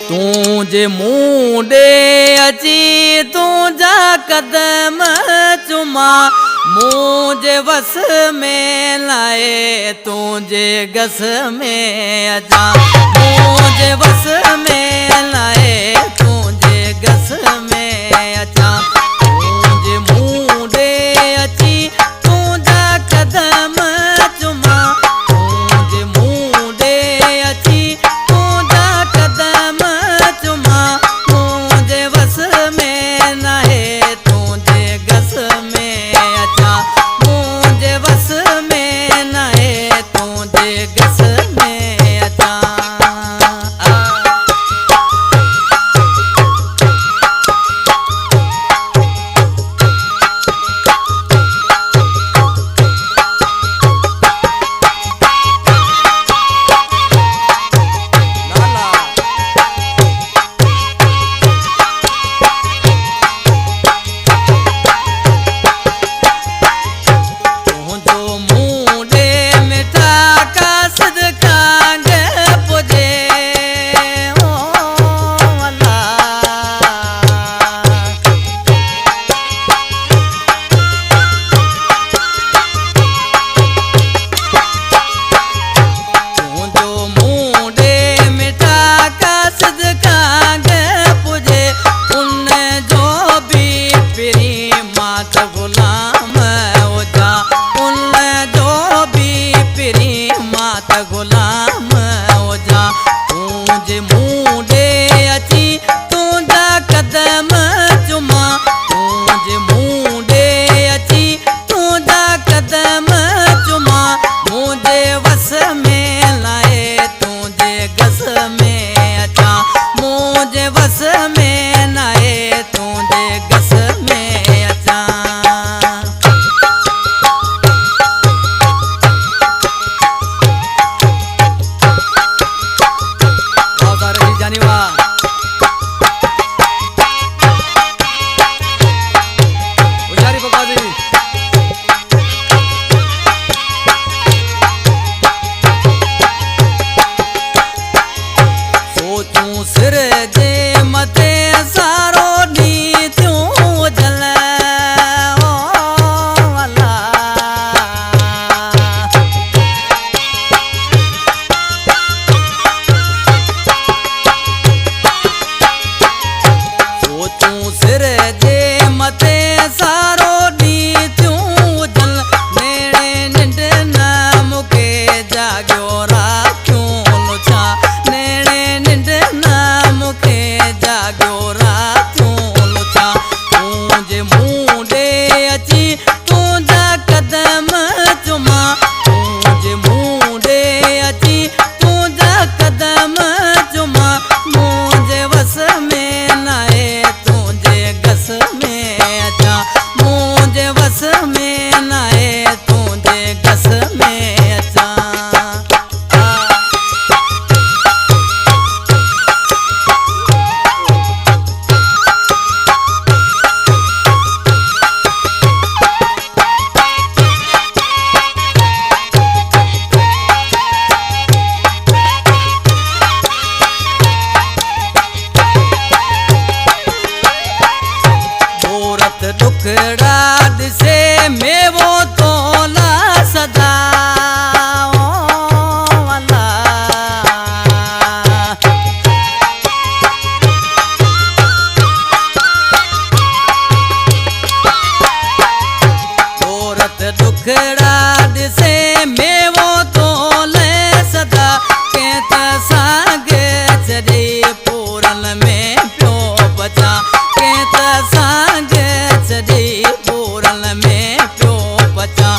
तुझे मुंडे अची तुझा कदम चुमा मुझे वस में लाए तुझे गस में अचा मुझे वस में लाए तुझे गस में अचा तुझे मुंडे अची तुझा कदम चुमा तुझे मुंडे अची तुझा कदम चुमा मुझे वस में लाए तुझे गस में अचा मुझे वस में लाए तुझे गस में अचा गुलाम ओजा तुझे मुंडे अची तुझा कदम चुमा तुझे मुंडे अची तुझा कदम चुमा मुझे वस में लाए तुझे गस में अचा मुझे वस में लाए तुझे गस में अचा सिर जे मथे सारो नी त्यों जल सोचूं सिर जे मथे सारो नी त्यों जल नेड़े निंड न मूंखे जाॻियो राखियूं लुछा नेड़े निंड मूंखे जाॻियो रातियूं लुछा तुझे मुंडे अची तुझा कदम चुमा तुझे मुंडे अची तुझा कदम चुमा मुझे वस में लाए तुझे गस में अचा मुझे वस में लाए तुझे गस में अचा दुखड़ा दिसे मेवो तोला सदा दुखड़ा दिसे मेवो तोले सदा केत साग चढ़ी पूरन में पियो बचा केत साग चढ़ी पूरन में पियो बचा